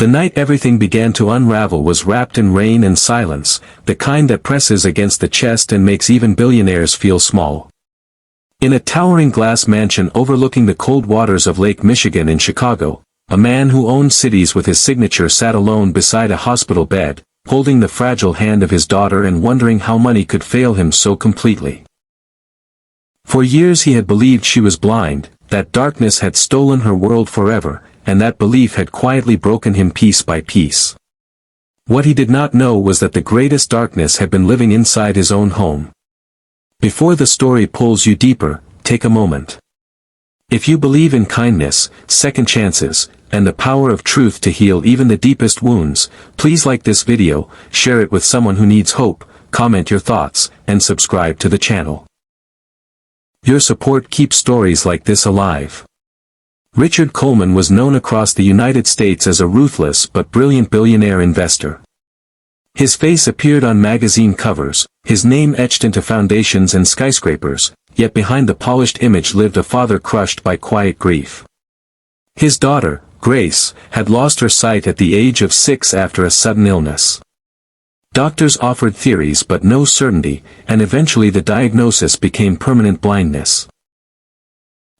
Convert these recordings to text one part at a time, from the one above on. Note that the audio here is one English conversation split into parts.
The night everything began to unravel was wrapped in rain and silence, the kind that presses against the chest and makes even billionaires feel small. In a towering glass mansion overlooking the cold waters of Lake Michigan in Chicago, a man who owned cities with his signature sat alone beside a hospital bed, holding the fragile hand of his daughter and wondering how money could fail him so completely. For years he had believed she was blind, that darkness had stolen her world forever, and that belief had quietly broken him piece by piece. What he did not know was that the greatest darkness had been living inside his own home. Before the story pulls you deeper, take a moment. If you believe in kindness, second chances, and the power of truth to heal even the deepest wounds, please like this video, share it with someone who needs hope, comment your thoughts, and subscribe to the channel. Your support keeps stories like this alive. Richard Coleman was known across the United States as a ruthless but brilliant billionaire investor. His face appeared on magazine covers, his name etched into foundations and skyscrapers, yet behind the polished image lived a father crushed by quiet grief. His daughter, Grace, had lost her sight at the age of 6 after a sudden illness. Doctors offered theories but no certainty, and eventually the diagnosis became permanent blindness.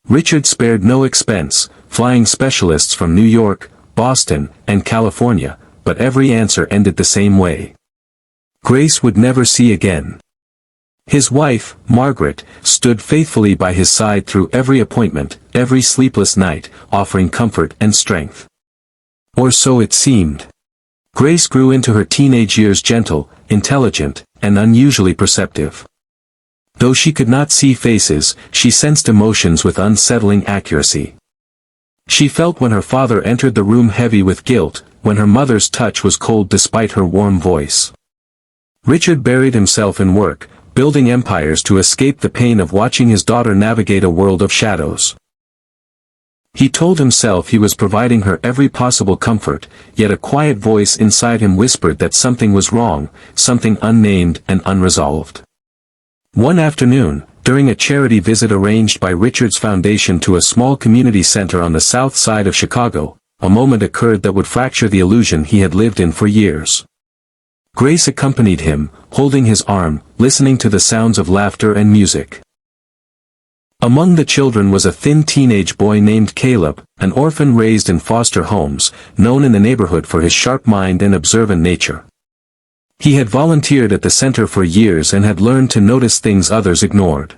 Richard spared no expense, flying specialists from New York, Boston, and California, but every answer ended the same way. Grace would never see again. His wife, Margaret, stood faithfully by his side through every appointment, every sleepless night, offering comfort and strength. Or so it seemed. Grace grew into her teenage years gentle, intelligent, and unusually perceptive. Though she could not see faces, she sensed emotions with unsettling accuracy. She felt when her father entered the room heavy with guilt, when her mother's touch was cold despite her warm voice. Richard buried himself in work, building empires to escape the pain of watching his daughter navigate a world of shadows. He told himself he was providing her every possible comfort, yet a quiet voice inside him whispered that something was wrong, something unnamed and unresolved. One afternoon, during a charity visit arranged by Richard's foundation to a small community center on the south side of Chicago, a moment occurred that would fracture the illusion he had lived in for years. Grace accompanied him, holding his arm, listening to the sounds of laughter and music. Among the children was a thin teenage boy named Caleb, an orphan raised in foster homes, known in the neighborhood for his sharp mind and observant nature. He had volunteered at the center for years and had learned to notice things others ignored.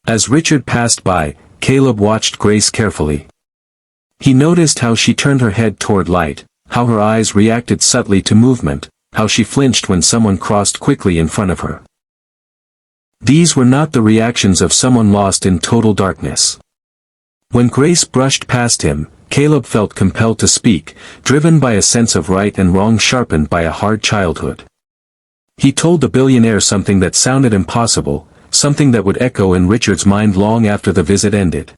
As Richard passed by, Caleb watched Grace carefully. He noticed how she turned her head toward light, how her eyes reacted subtly to movement, how she flinched when someone crossed quickly in front of her. These were not the reactions of someone lost in total darkness. When Grace brushed past him, Caleb felt compelled to speak, driven by a sense of right and wrong sharpened by a hard childhood. He told the billionaire something that sounded impossible, something that would echo in Richard's mind long after the visit ended.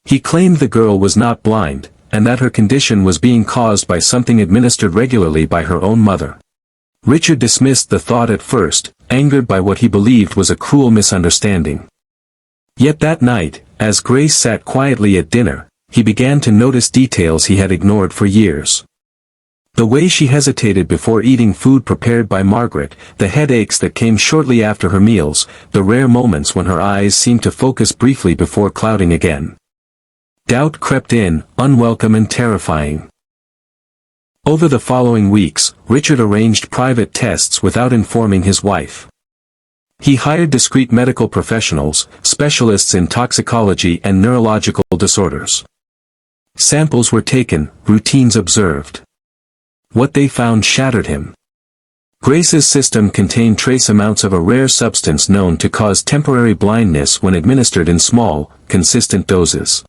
He claimed the girl was not blind, and that her condition was being caused by something administered regularly by her own mother. Richard dismissed the thought at first, angered by what he believed was a cruel misunderstanding. Yet that night, as Grace sat quietly at dinner, he began to notice details he had ignored for years. The way she hesitated before eating food prepared by Margaret, the headaches that came shortly after her meals, the rare moments when her eyes seemed to focus briefly before clouding again. Doubt crept in, unwelcome and terrifying. Over the following weeks, Richard arranged private tests without informing his wife. He hired discreet medical professionals, specialists in toxicology and neurological disorders. Samples were taken, routines observed. What they found shattered him. Grace's system contained trace amounts of a rare substance known to cause temporary blindness when administered in small, consistent doses.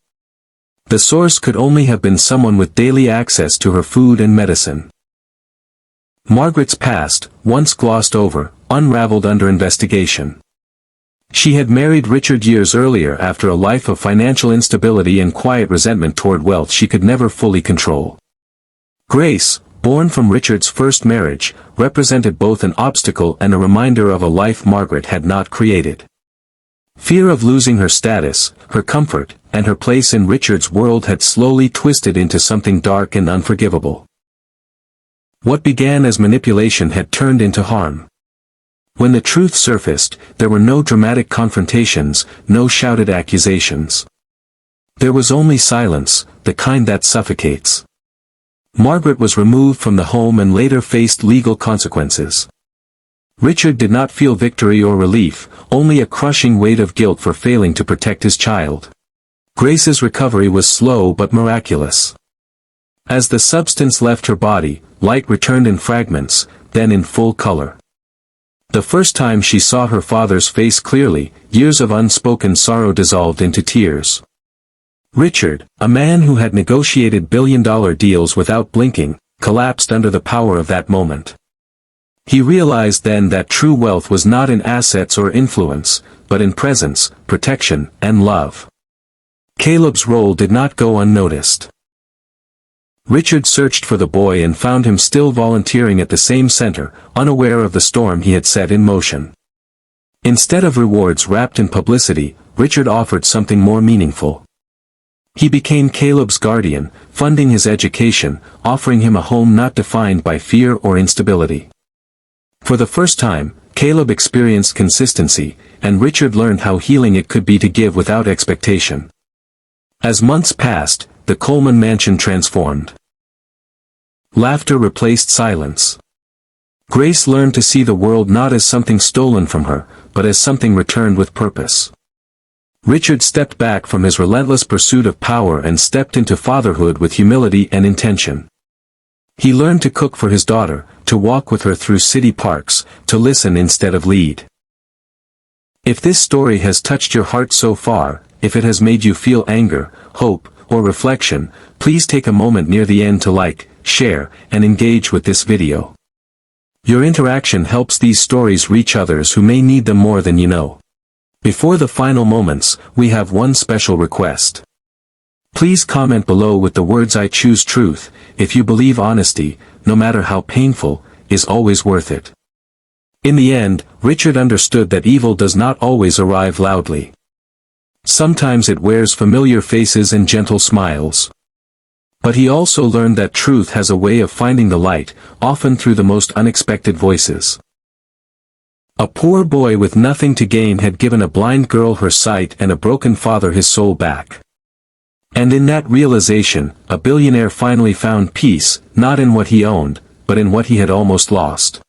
The source could only have been someone with daily access to her food and medicine. Margaret's past, once glossed over, unraveled under investigation. She had married Richard years earlier after a life of financial instability and quiet resentment toward wealth she could never fully control. Grace, born from Richard's first marriage, represented both an obstacle and a reminder of a life Margaret had not created. Fear of losing her status, her comfort, and her place in Richard's world had slowly twisted into something dark and unforgivable. What began as manipulation had turned into harm. When the truth surfaced, there were no dramatic confrontations, no shouted accusations. There was only silence, the kind that suffocates. Margaret was removed from the home and later faced legal consequences. Richard did not feel victory or relief, only a crushing weight of guilt for failing to protect his child. Grace's recovery was slow but miraculous. As the substance left her body, light returned in fragments, then in full color. The first time she saw her father's face clearly, years of unspoken sorrow dissolved into tears. Richard, a man who had negotiated billion-dollar deals without blinking, collapsed under the power of that moment. He realized then that true wealth was not in assets or influence, but in presence, protection, and love. Caleb's role did not go unnoticed. Richard searched for the boy and found him still volunteering at the same center, unaware of the storm he had set in motion. Instead of rewards wrapped in publicity, Richard offered something more meaningful. He became Caleb's guardian, funding his education, offering him a home not defined by fear or instability. For the first time, Caleb experienced consistency, and Richard learned how healing it could be to give without expectation. As months passed, the Coleman mansion transformed. Laughter replaced silence. Grace learned to see the world not as something stolen from her, but as something returned with purpose. Richard stepped back from his relentless pursuit of power and stepped into fatherhood with humility and intention. He learned to cook for his daughter, to walk with her through city parks, to listen instead of lead. If this story has touched your heart so far, if it has made you feel anger, hope, or reflection, please take a moment near the end to like, share, and engage with this video. Your interaction helps these stories reach others who may need them more than you know. Before the final moments, we have one special request. Please comment below with the words "I choose truth," if you believe honesty, no matter how painful, is always worth it. In the end, Richard understood that evil does not always arrive loudly. Sometimes it wears familiar faces and gentle smiles. But he also learned that truth has a way of finding the light, often through the most unexpected voices. A poor boy with nothing to gain had given a blind girl her sight and a broken father his soul back. And in that realization, a billionaire finally found peace, not in what he owned, but in what he had almost lost.